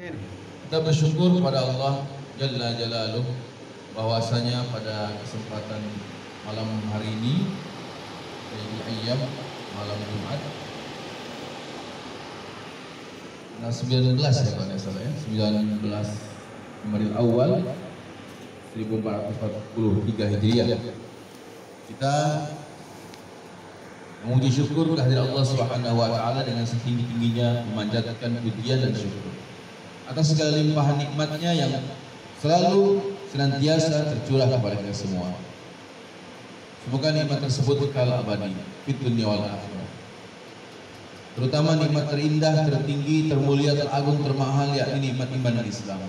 Kita bersyukur kepada Allah Jalla Jalaluh bahwasanya pada kesempatan malam hari ini di ayam malam Jumat 19 ya kalau tidak salah ya 19 Rabiul Awal 1443 Hijriah. Kita memuji syukur kehadirat Allah Subhanahu wa taala dengan setinggi-tingginya memanjatkan pujian dan syukur atas segala limpahan nikmatnya yang selalu senantiasa tercurah kepada kita semua. Semoga nikmat tersebut kekal abadi di dunia wal akhirah. Terutama nikmat terindah, tertinggi, termulia, teragung, termahal, yakni nikmat iman dan Islam.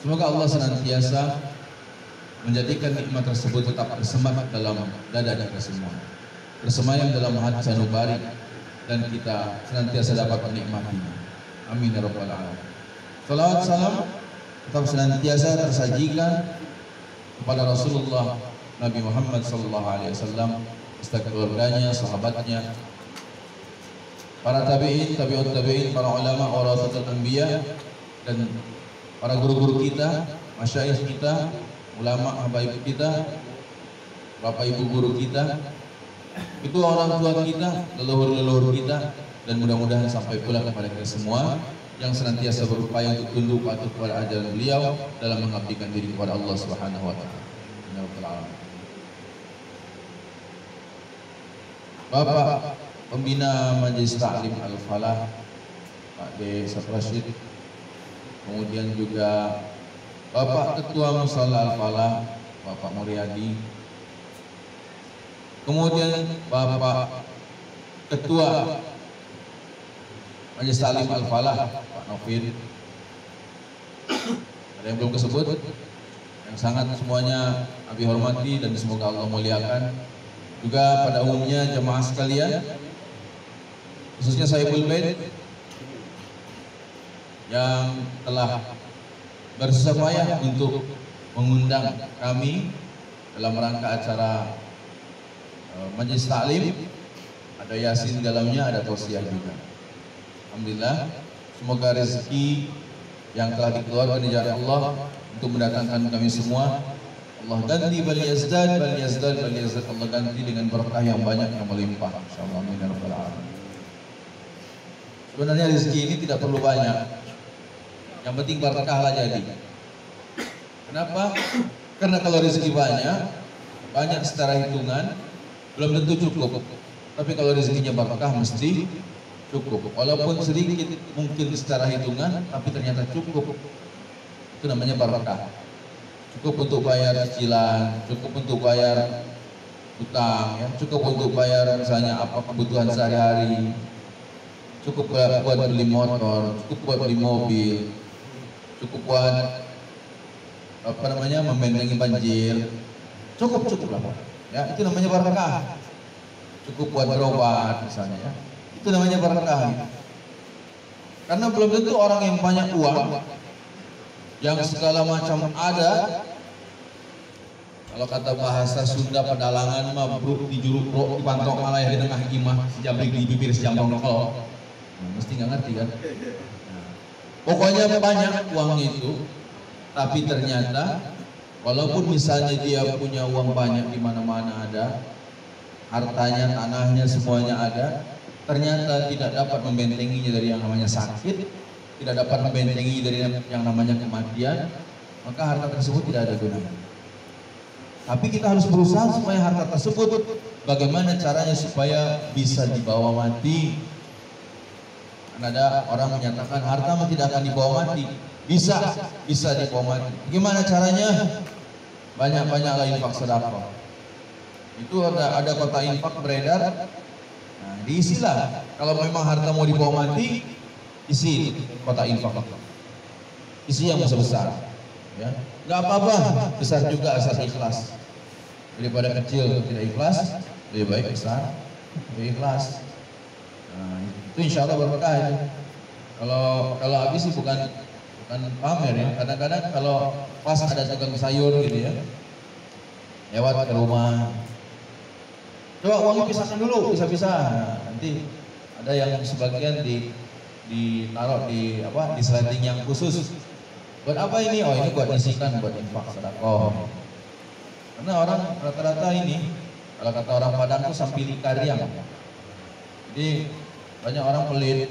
Semoga Allah senantiasa menjadikan nikmat tersebut tetap bersemak dalam dada kita semua, bersemayam dalam hati sanubari, dan kita senantiasa dapat menikmatinya. Amin ya rabbal alamin. Salawat salam tetap senantiasa tersajikan kepada Rasulullah Nabi Muhammad sallallahu alaihi wasallam, beserta keluarganya, sahabatnya, para tabi'in, tabi'ut tabi'in, para ulama, warasatul anbiya, dan para guru-guru kita, masyayikh kita, ulama habaib kita, bapak ibu guru kita, itu orang tua kita, leluhur-leluhur kita, dan mudah-mudahan sampai pula kepada kita semua yang senantiasa berupaya untuk tunduk patuh kepada ajaran beliau dalam mengabdikan diri kepada Allah Subhanahu wa taala. Bapak Pembina Majelis Ta'lim Al-Falah Pak D. Satrashid, kemudian juga Bapak Ketua Musalla Al-Falah Bapak Muryadi, kemudian Bapak Ketua Majelis Ta'lim Al-Falah Pak Novin. Ada yang belum kesebut, yang sangat semuanya Abi hormati dan semoga Allah muliakan. Juga pada umumnya jemaah sekalian, khususnya Saibul Bait yang telah bersusah payah untuk mengundang kami dalam rangka acara Majelis Ta'lim. Ada Yasin dalamnya, ada tausiah juga. Alhamdulillah, semoga rezeki yang telah dikeluarkan di jalan Allah untuk mendatangkan kami semua, Allah ganti bal yazdad, Allah ganti dengan berkah yang banyak yang melimpah, insyaallah. Amin ya rabbal alamin. Sebenarnya rezeki ini tidak perlu banyak, yang penting berkahlah jadi. Kenapa? Karena kalau rezeki banyak secara hitungan belum tentu cukup. Tapi kalau rezekinya berkah mesti cukup. Walaupun sedikit mungkin secara hitungan, tapi ternyata cukup. Itu namanya berkah. Cukup untuk bayar cicilan, cukup untuk bayar utang, ya, cukup untuk bayar misalnya apa kebutuhan sehari-hari, cukup buat beli motor, cukup buat beli mobil, cukup buat membentengi banjir, cukup lah, ya itu namanya berkah. Cukup buat berobat misalnya, ya itu namanya berkah. Karena belum tentu orang yang banyak uang, yang segala macam ada, kalau kata bahasa Sunda pedalangan mah bruk di juruk rok di pantong malah di tengah gimah sejabrik di bibir sejambang nokol. Mesti nggak ngerti kan? Pokoknya banyak uang itu, tapi ternyata walaupun misalnya dia punya uang banyak di mana-mana ada, hartanya, tanahnya, semuanya ada, ternyata tidak dapat membentenginya dari yang namanya sakit, tidak dapat membentengi dari yang namanya kematian, maka harta tersebut tidak ada gunanya. Tapi kita harus berusaha supaya harta tersebut, bagaimana caranya supaya bisa dibawa mati. Karena ada orang menyatakan harta tidak akan dibawa mati. Bisa dibawa mati. Gimana caranya? Banyak-banyaklah infak sedekah. Itu ada kota infak beredar. Nah, diisilah. Kalau memang harta mau dibawa mati, isi kota infak. Isi yang besar, ya. Nggak apa-apa, besar juga asal ikhlas. Daripada kecil tidak ikhlas, lebih baik besar, lebih ikhlas. Nah, itu insya Allah berkah itu. Kalau habis sih bukan pamer ya. Kadang-kadang kalau pas ada tukang sayur gitu ya, lewat ke rumah, coba uangnya pisahkan dulu, bisa-bisa. Nah, nanti ada yang sebagian ditaruh di sliding yang khusus. Buat apa ini? Oh, ini buat isikan, buat infak sedekah. Karena orang rata-rata ini, kalau kata orang Padang itu sampili karyang. Jadi banyak orang pelit,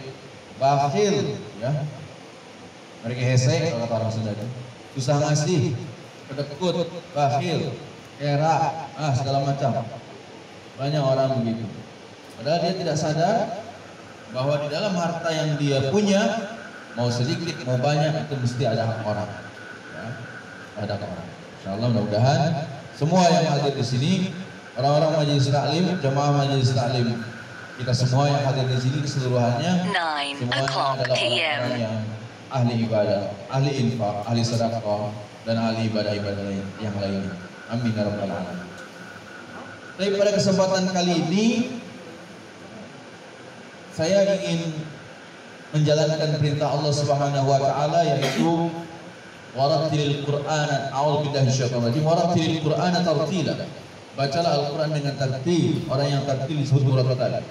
bakhil, ya. Mereka hese, kalau kata orang Sunda, susah ngasih, kedekut, bakhil, kera, segala macam. Banyak orang begitu. Padahal dia tidak sadar bahwa di dalam harta yang dia punya, mau sedikit, mau banyak, itu mesti ada hak orang. Ya, ada hak orang. Insyaallah mudah-mudahan semua yang hadir di sini, orang-orang majelis taklim, jemaah majelis taklim, kita semua yang hadir di sini keseluruhannya, semuanya adalah orang-orang yang ahli ibadah, ahli infak, ahli sedekah, dan ahli ibadah-ibadah yang lainnya. Amin ya rabbal alamin. Tapi pada kesempatan kali ini saya ingin menjalankan perintah Allah Subhanahu wa taala, yaitu warattilil Qur'ana, a'udzubillahi minasyaitonir rajim, warattilil Qur'ana tartila. Bacalah Al-Qur'an dengan tartil. Orang yang tartil disebut murattal.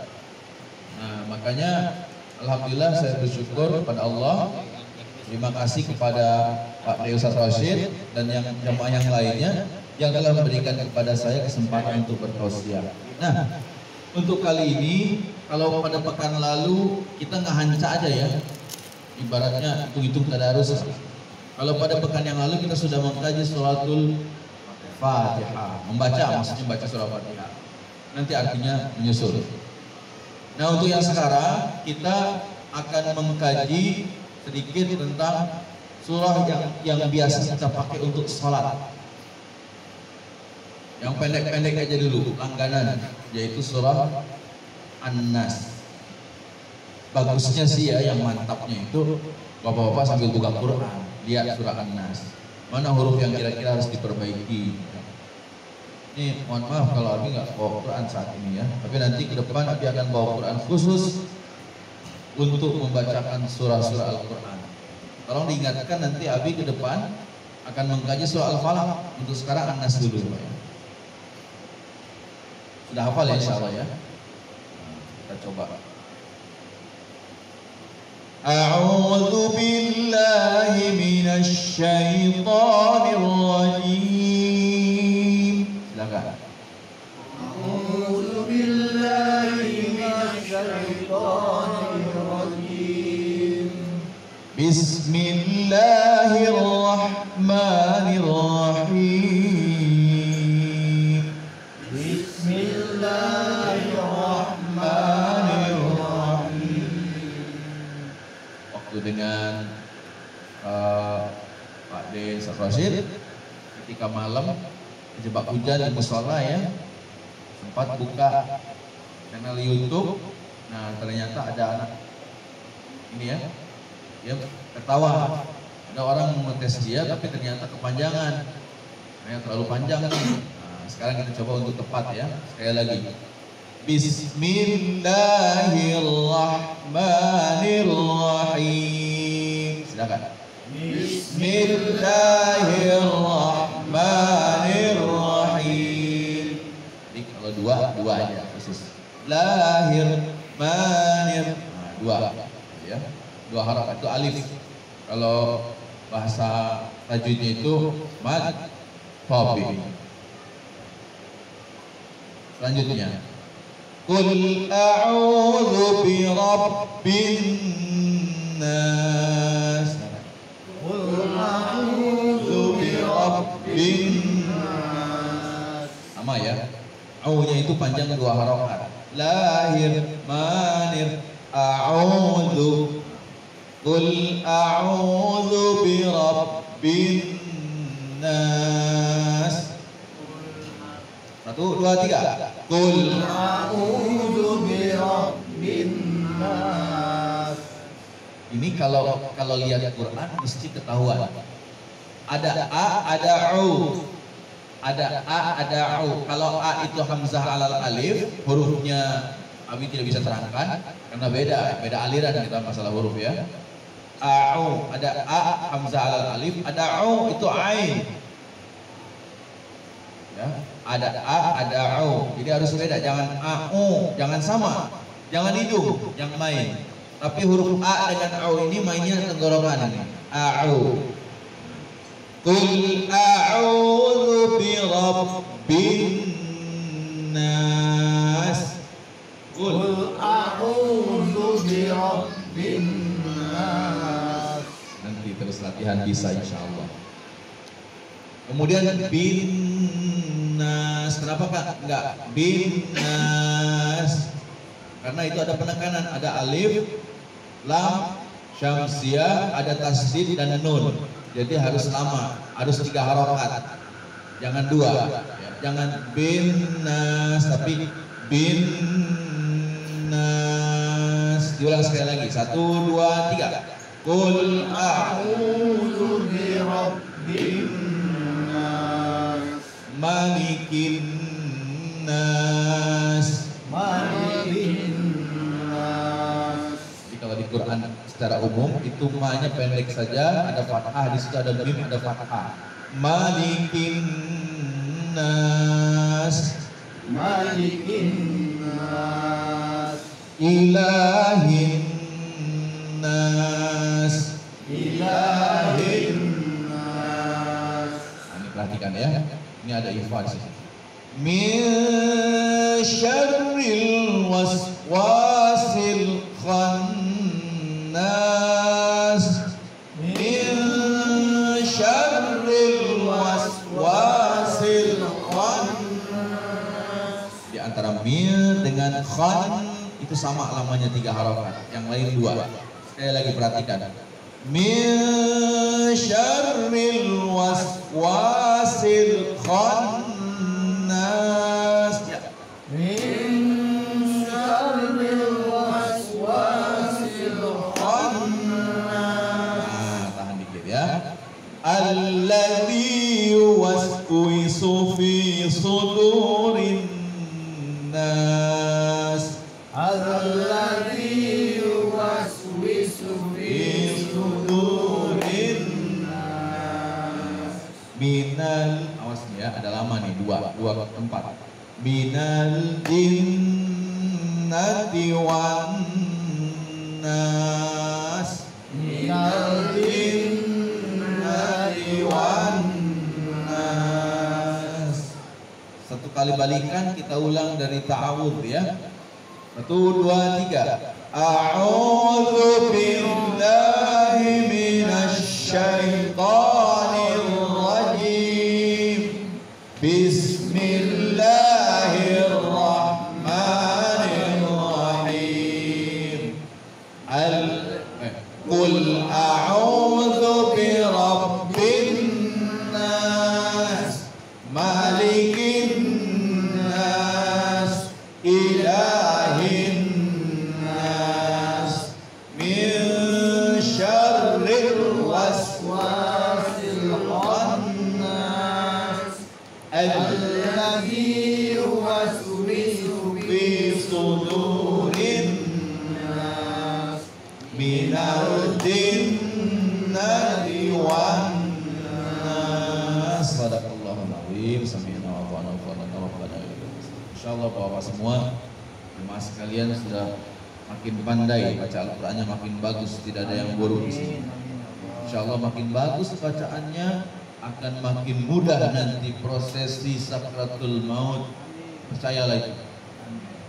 Nah, makanya alhamdulillah saya bersyukur kepada Allah. Terima kasih kepada Pak Ustaz Rashid dan yang jemaah yang lainnya yang telah memberikan kepada saya kesempatan untuk bertausiah. Nah, untuk kali ini, kalau pada pekan lalu kita ngahanca aja ya, ibaratnya hitung-hitung tadarus. Kalau pada pekan yang lalu kita sudah mengkaji suratul Fatihah, maksudnya baca surah Fatihah. Nanti artinya menyusul. Nah, untuk yang sekarang kita akan mengkaji sedikit tentang surah yang biasa kita pakai untuk sholat. Yang pendek-pendek aja dulu, langganan, yaitu surah An-Nas. Bagusnya sih ya, yang mantapnya itu bapak-bapak sambil buka Quran, lihat surah An-Nas. Mana huruf yang kira-kira harus diperbaiki. Ini mohon maaf kalau Abi nggak bawa Quran saat ini ya, tapi nanti ke depan Abi akan bawa Quran khusus untuk membacakan surah-surah Al-Quran. Tolong diingatkan, nanti Abi ke depan akan mengkaji surah Al-Falaq. Untuk sekarang An-Nas dulu Pak ya. Sudah hafal ya insyaallah ya. Kita coba. A'udzu billahi minasy syaithanir rajim. Silakan. A'udzu billahi minasy syaithanir rajim. Bismillahirrahmanirrahim. Waktu dengan Pak D. Rashid ketika malam terjebak hujan di musola ya, sempat buka channel YouTube. Nah, ternyata ada anak ini ya, dia ketawa. Ada orang mengetes dia tapi ternyata kepanjangan, ternyata terlalu panjang nih. Nah, sekarang kita coba untuk tepat ya, sekali lagi. Bismillahirrahmanirrahim. Silakan. Bismillahirrahmanirrahim. Jadi kalau dua aja khusus. Lahir manir. Nah, dua ya. Dua harakat itu alif. Kalau bahasa tajwidnya itu mad tabi. Selanjutnya, Qul a'udzu birabbin nas. Qul a'udzu birabbin nas. Sama ya. Au-nya itu panjang dua harakat. Lahir manir a'udzu. Qul a'udzu birabbin nas. 1, 2, 3. Qul a'udzu birabbin nas. Ini kalau lihat Quran mesti ketahuan. Ada a, ada u. Ada a, ada u. Kalau a itu hamzah alal alif, hurufnya Abi tidak bisa terangkan karena beda aliran kita masalah huruf ya. A'u, ada a hamzah alal alif, ada u itu ain. Ya, ada a, ada u. Jadi harus beda, jangan au, jangan sama. Jangan hidung yang main. Tapi huruf A dengan au ini mainnya tenggorokan ini. A'u. Qul a'udzu bi rabbin nas. Qul a'udzu bi rabbin nas. Nanti terus latihan bisa insyaallah. Kemudian bin nas. Kenapa Kak? Enggak bin nas. Karena itu ada penekanan, ada alif, lam, syamsiah, ada tasdid dan nun. Jadi harus lama, harus 3 harokat. Jangan 2. Jangan bin nas, tapi bin nas. Diulang sekali lagi. 1, 2, 3. Qul A'udzu bi rabbin nas. malikin nas. Malikin nas. Jadi kalau di Quran secara umum itu ma-nya pendek saja, ada fathah, di situ ada mim, ada fathah. Malikin nas, Malikin nas. ilahin nas. Ilahin nas. Nah, ini perhatikan ya. Ini ada ikhfa di sini. Min syarril waswasil khannas. Min syarril waswasil khannas. Di antara min dengan khan itu sama lamanya 3 harokat, yang lain 2. Sekali lagi perhatikan. Min syarril waswasil khannas. Ya. Min syarril waswasil khannas. Nah, tahan dikit ya. Alladzi yuwaswisu fi sudurin nas. Alladzi yuwaswisu fi sudurin nas. Minal, awas nih ya, ada lama nih, 2 tempat. Minal jinnati wan nas. Minal jinnati wan nas. 1 kali balikan, kita ulang dari ta'awudz ya. 1, 2, 3. A'udzu billahi minasy syaithanir rajim. Bismillahirrahmanirrahim. Qul a'udzu bi rabbin nas, malikin nas, ilahin nas, min syarril waswasil khannas, alladzi yuwaswisu fi sudurin nas. minal jinnati wan nas. Sadaqallahul azim. Sami'na wa ata'na wa qulna rabbana. Insyaallah Bapak semua jemaah sekalian sudah makin pandai baca Al-Qur'annya, makin bagus, tidak ada yang buruk di sini. Insyaallah makin bagus bacaannya, akan makin mudah nanti prosesi sakratul maut. Percayalah itu.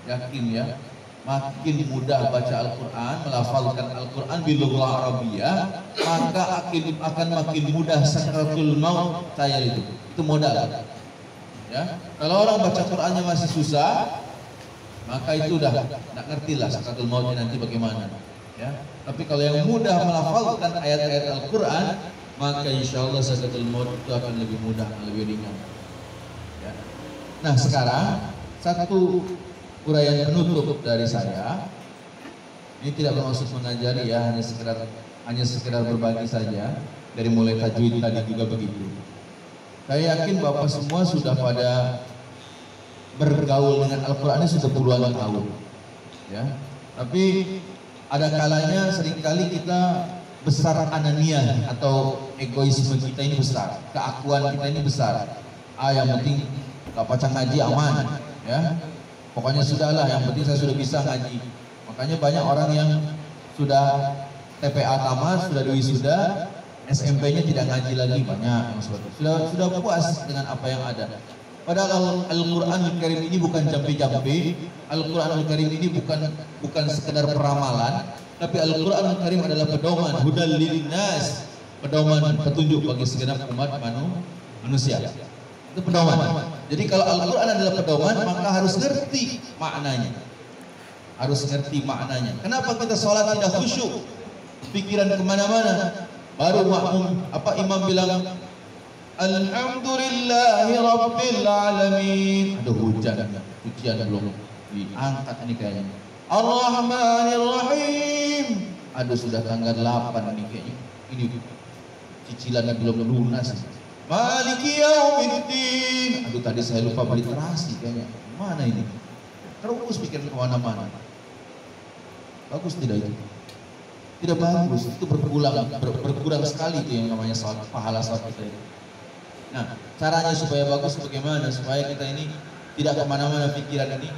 Yakin ya. Makin mudah baca Al-Quran, melafalkan Al-Quran bilughah Arabiyah, maka akan makin mudah sakratul maut. Saya itu modal. Ya, kalau orang baca Qurannya masih susah, maka itu udah nggak ngerti lah sakratul mautnya nanti bagaimana. Ya, tapi kalau yang mudah melafalkan ayat-ayat Al-Quran, maka insya Allah sakratul maut itu akan lebih mudah, lebih ringan. Ya. Nah sekarang satu uraian penutup dari saya. Ini tidak bermaksud mengajari ya, hanya sekedar berbagi saja. Dari mulai tajwid tadi juga begitu. Saya yakin Bapak semua sudah pada bergaul dengan Al-Quran ini sudah puluhan tahun. Ya. Tapi ada kalanya seringkali kita besar anania atau egoisme kita ini besar, keakuan kita ini besar. Yang penting gak pacang ngaji aman, ya. Pokoknya sudahlah, yang penting saya sudah bisa ngaji. Makanya banyak orang yang sudah TPA tamat, sudah wisuda, SMP-nya tidak ngaji lagi, banyak yang seperti itu. Sudah puas dengan apa yang ada. Padahal Al-Qur'anul Karim ini bukan jampi-jampi. Al-Qur'anul Karim ini bukan sekedar peramalan, tapi Al-Qur'anul Karim adalah pedoman, hudal linnas, pedoman petunjuk bagi segenap umat manusia. Itu pedoman. Jadi kalau Al-Qur'an adalah pedoman, maka harus ngerti maknanya. Harus ngerti maknanya. Kenapa kita sholat tidak khusyuk? Pikiran kemana-mana. Baru makmum, imam bilang, Alhamdulillahi Rabbil Alamin. Aduh, hujan, ujian belum diangkat ini kayaknya. Ar-Rahmanir Rahim. Aduh, sudah tanggal 8 ini kayaknya. Ini cicilannya belum lunas. Maliki Yaumiddin. Aduh, tadi saya lupa beli terasi kayaknya. Mana ini? Terus pikiran kemana-mana. Bagus tidak itu? Tidak bagus. Itu berkurang sekali itu yang namanya salat, pahala salat kita itu. Nah, caranya supaya bagus bagaimana? Supaya kita ini tidak kemana-mana pikiran ini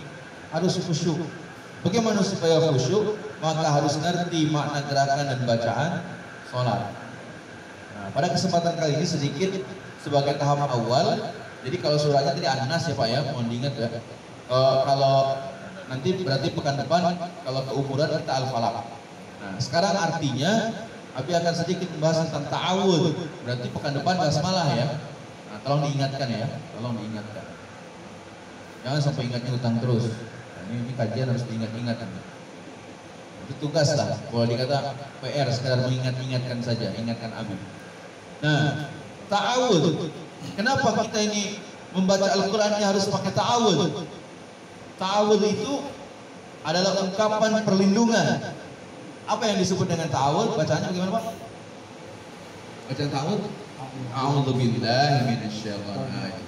harus khusyuk. Bagaimana supaya khusyuk? Maka harus ngerti makna gerakan dan bacaan sholat. Nah, pada kesempatan kali ini sedikit sebagai tahap awal. Jadi kalau suratnya tadi An-Nas ya Pak ya, mohon diingat ya. Kalau nanti berarti pekan depan kalau keumuran kita Al-Falaq. Nah, sekarang artinya Abi akan sedikit membahas tentang ta'awud. Berarti pekan depan basmalah ya. Nah, tolong diingatkan ya, tolong diingatkan. Jangan sampai ingatnya utang terus. Nah, ini kajian harus diingat-ingat. Itu tugas lah. Kalau dikata PR sekedar mengingat-ingatkan saja, ingatkan Abi. Nah, ta'awud. Kenapa kita ini membaca Al-Qur'annya harus pakai ta'awud? Ta'awud itu adalah ungkapan perlindungan. Apa yang disebut dengan ta'awud? Bacaannya bagaimana Pak? Bacaan ta'awud? A'udzu billahi minasyaitonir rajim.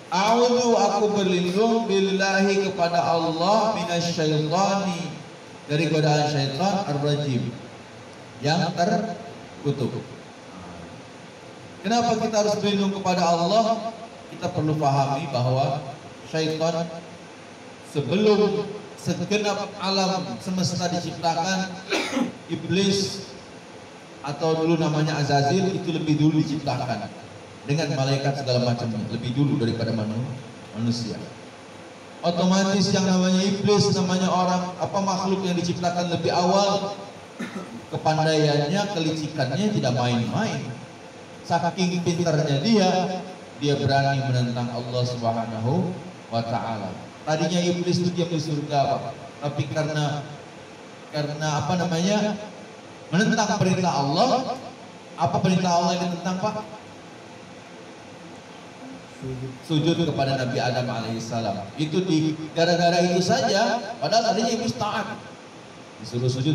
A'udzu, aku berlindung billahi kepada Allah minasyaitani, dari godaan syaitan ar-rajim yang terkutuk. Kenapa kita harus berlindung kepada Allah? Kita perlu pahami bahwa syaitan sebelum segenap alam semesta diciptakan, iblis atau dulu namanya Azazil itu lebih dulu diciptakan dengan malaikat segala macamnya, lebih dulu daripada manusia. Otomatis yang namanya iblis, namanya orang makhluk yang diciptakan lebih awal, kepandaiannya, kelicikannya tidak main-main. Saking pintarnya dia berani menentang Allah Subhanahu wa Ta'ala. Tadinya iblis itu diam di surga Pak, tapi karena menentang perintah Allah. Apa perintah Allah yang ditentang Pak? Sujud kepada Nabi Adam alaihissalam. Itu gara-gara itu saja, padahal tadinya iblis taat. Disuruh sujud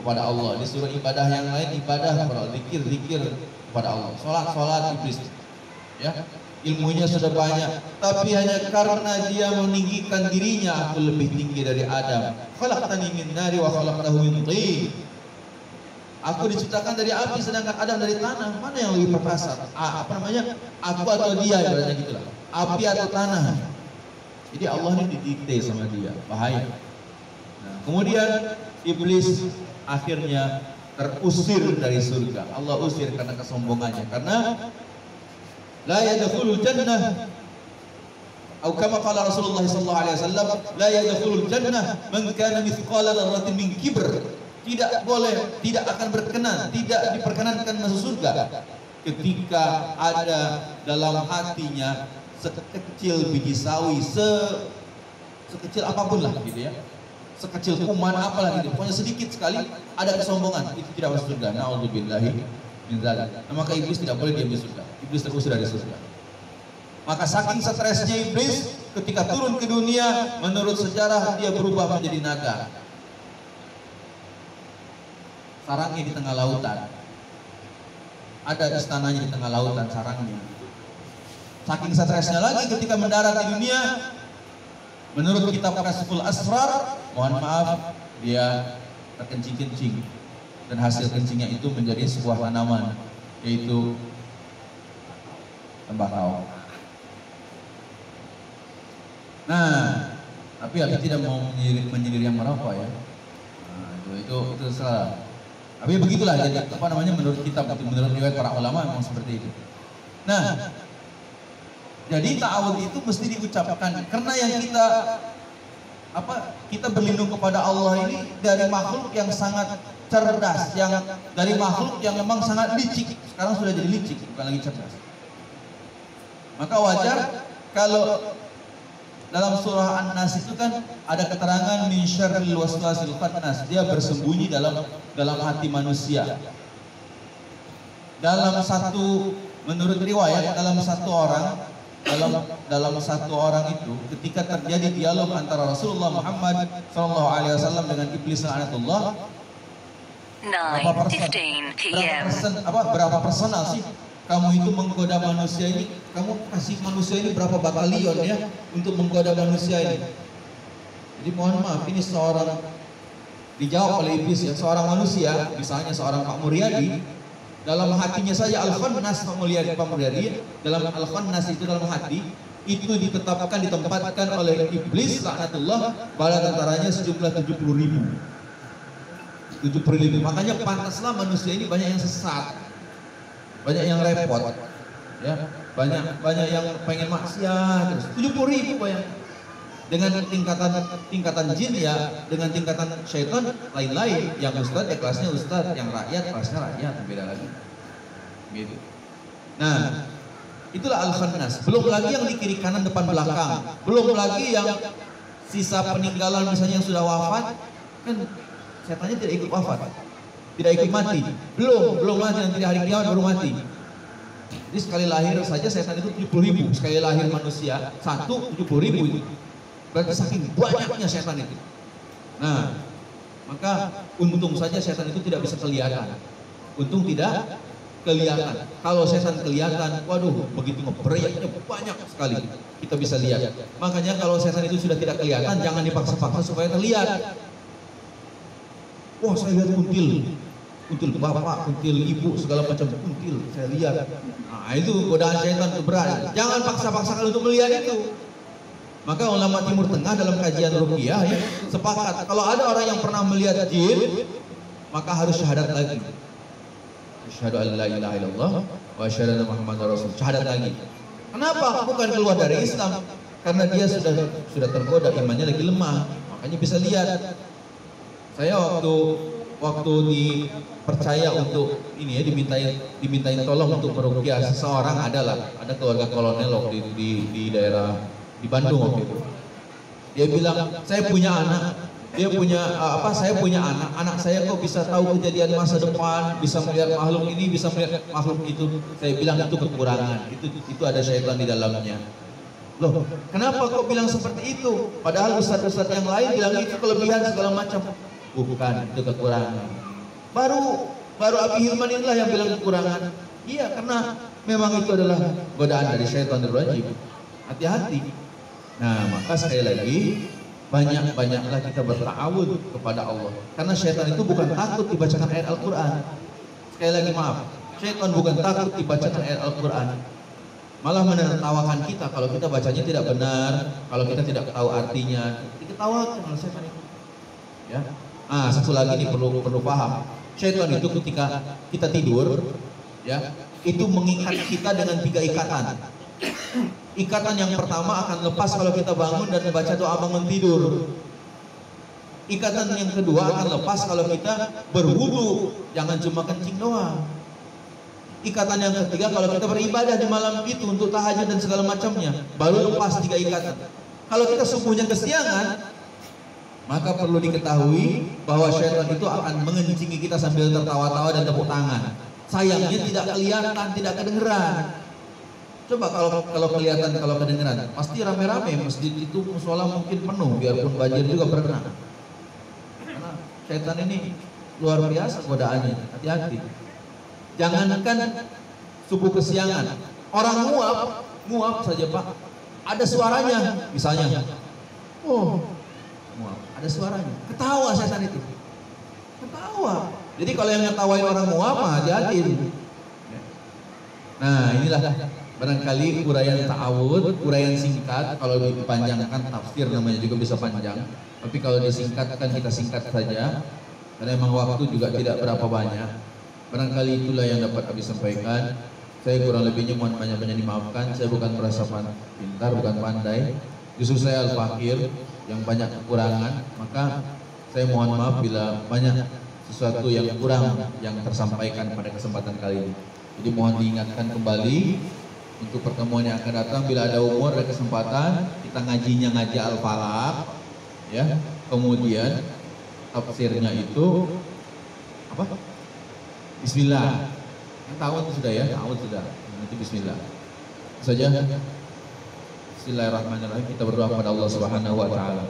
kepada Allah, disuruh ibadah yang lain, ibadah kepada zikir kepada Allah, sholat iblis. Ya, ilmunya sudah banyak, tapi hanya karena dia meninggikan dirinya, aku lebih tinggi dari Adam. Khalaqtani min nari wa khalaqtahu min tin. Aku diciptakan dari api sedangkan Adam dari tanah. Mana yang lebih perkasa? Aku atau dia, ibaratnya gitulah. Api atau tanah. Jadi Allah ini didikte sama dia, bahaya. Nah, kemudian iblis akhirnya terusir dari surga. Allah usir karena kesombongannya. Karena la yadkhulul jannah, atau kama qala Rasulullah sallallahu alaihi wasallam, la yadkhulul jannah man kana mithqala dzarratin min kibr. Tidak boleh, tidak akan berkenan, tidak diperkenankan masuk surga ketika ada dalam hatinya sekecil biji sawi, sekecil apapun lah gitu ya, sekecil kuman apalah gitu, pokoknya sedikit sekali ada kesombongan, itu tidak masuk surga. Na'udzubillahi min dzalik. Nah, maka iblis tidak boleh diam di surga. Iblis terusir dari surga. Maka saking stresnya iblis ketika turun ke dunia, menurut sejarah dia berubah menjadi naga. Sarangnya di tengah lautan. Ada istananya di tengah lautan, sarangnya. Saking stresnya lagi ketika mendarat di dunia, menurut kitab Kasyful Asrar, mohon maaf, dia terkencing-kencing. Dan hasil kencingnya itu menjadi sebuah tanaman, yaitu tembakau. Nah, tapi aku tidak mau menyindir yang merokok ya. Nah, itu salah. Tapi begitulah jadi apa namanya menurut kitab, menurut riwayat para ulama memang seperti itu. Nah, jadi ta'awud itu mesti diucapkan karena yang kita berlindung kepada Allah ini dari makhluk yang sangat cerdas, yang dari makhluk yang memang sangat licik. Sekarang sudah jadi licik, bukan lagi cerdas. Maka wajar kalau dalam surah An-Nas itu kan ada keterangan min syarril waswasil khannas, dia bersembunyi dalam hati manusia. Menurut riwayat dalam satu orang itu ketika terjadi dialog antara Rasulullah Muhammad SAW dengan iblis laknatullah, berapa personal sih kamu itu menggoda manusia ini, kamu kasih manusia ini berapa batalion ya untuk menggoda manusia ini. Jadi mohon maaf, ini dijawab oleh iblis ya, seorang manusia, misalnya seorang Pak Muryadi, dalam hatinya saja Al-Khannas Pak Muryadi, dalam Al-Khannas itu dalam hati, itu ditempatkan oleh iblis laknatullah bala tentaranya sejumlah 70.000. Makanya pantaslah manusia ini banyak yang sesat, banyak yang repot, ya, banyak yang pengen maksiat terus. 70.000 banyak. Dengan tingkatan jin ya, dengan tingkatan syaitan lain-lain. Yang ustadz kelasnya ustadz, yang rakyat kelasnya rakyat, beda lagi. Gitu. Nah, itulah Al-Khannas. Belum lagi yang di kiri kanan depan belakang. Belum lagi yang sisa peninggalan misalnya yang sudah wafat, kan setannya tidak ikut wafat, tidak ikut mati. Belum mati, nanti di hari kiamat baru mati. Jadi sekali lahir saja setan itu 70.000. Sekali lahir manusia 70.000 itu. Berarti saking banyaknya setan itu. Nah, maka untung saja setan itu tidak bisa kelihatan. Untung tidak kelihatan. Kalau setan kelihatan, waduh, begitu ngebreyaknya banyak sekali. Kita bisa lihat. Makanya kalau setan itu sudah tidak kelihatan, jangan dipaksa-paksa supaya terlihat. Wah, saya lihat kuntil bapak, kuntil ibu, segala macam kuntil, saya lihat. Nah, itu godaan setan itu berat. Jangan paksa-paksakan untuk melihat itu. Maka ulama Timur Tengah dalam kajian ruqyah ya, sepakat kalau ada orang yang pernah melihat jin, maka harus syahadat lagi. Asyhadu an la ilaha illallah wa asyhadu anna Muhammadar Rasul. Syahadat lagi. Kenapa? Bukan keluar dari Islam, karena dia sudah tergoda, imannya lagi lemah, makanya bisa lihat. Saya waktu dipercaya untuk ini ya, dimintain tolong untuk meruqyah seseorang, ada keluarga kolonel waktu itu di daerah di Bandung waktu itu. Dia bilang, saya punya anak, saya punya anak saya kok bisa tahu kejadian masa depan, bisa melihat makhluk ini, bisa melihat makhluk itu. Saya bilang itu kekurangan, itu ada syaitan di dalamnya. Loh, kenapa kok bilang seperti itu? Padahal ustadz-ustadz yang lain bilang itu kelebihan segala macam. Bukan, itu kekurangan. Baru Abi Hilman inilah yang bilang kekurangan. Iya, karena memang itu adalah godaan dari syaitanir rajim. Hati-hati. Nah, maka sekali lagi banyak-banyaklah kita berta'awud kepada Allah. Karena syaitan itu bukan takut dibacakan ayat Al-Quran. Sekali lagi maaf, syaitan bukan takut dibacakan ayat Al-Quran. Malah menertawakan kita kalau kita bacanya tidak benar, kalau kita tidak tahu artinya, diketawakan oleh syaitan itu. Ya. Ah, satu lagi ini perlu paham. Syaitan itu ketika kita tidur, ya, itu mengikat kita dengan 3 ikatan. Ikatan yang pertama akan lepas kalau kita bangun dan membaca doa bangun tidur. Ikatan yang kedua akan lepas kalau kita berwudu, jangan cuma kencing doang. Ikatan yang ketiga kalau kita beribadah di malam itu untuk tahajud dan segala macamnya, baru lepas 3 ikatan. Kalau kita subuhnya kesiangan, maka perlu diketahui bahwa syaitan itu akan mengencingi kita sambil tertawa-tawa dan tepuk tangan. Sayangnya tidak kelihatan, tidak kedengeran. Coba kalau kelihatan, kalau kedengeran, pasti rame-rame masjid itu, musola mungkin penuh, biarpun banjir juga pernah. Karena setan ini luar biasa godaannya, hati-hati. Jangankan subuh kesiangan, orang nguap saja Pak, ada suaranya, misalnya, oh, nguap, ada suaranya, ketawa setan itu, ketawa. Jadi kalau yang ngetawain orang nguap, hati-hati. Nah, inilah barangkali uraian ta'awud, uraian singkat. Kalau dipanjangkan tafsir namanya juga bisa panjang. Tapi kalau disingkatkan kita singkat saja. karena memang waktu juga tidak berapa banyak. Barangkali itulah yang dapat kami sampaikan. Saya kurang lebihnya mohon banyak-banyak dimaafkan. Saya bukan merasa pintar, bukan pandai. Justru saya al-fakir yang banyak kekurangan. Maka saya mohon maaf bila banyak sesuatu yang kurang yang tersampaikan pada kesempatan kali ini. Jadi mohon diingatkan kembali untuk pertemuan yang akan datang, bila ada umur, ada kesempatan, kita ngajinya ngaji Al-Falaq, ya. Kemudian tafsirnya itu apa? Bismillah. Yang tahun sudah ya, tahun sudah. Nanti Bismillah. Itu saja. Bismillahirrahmanirrahim. Kita berdoa kepada Allah Subhanahu wa taala.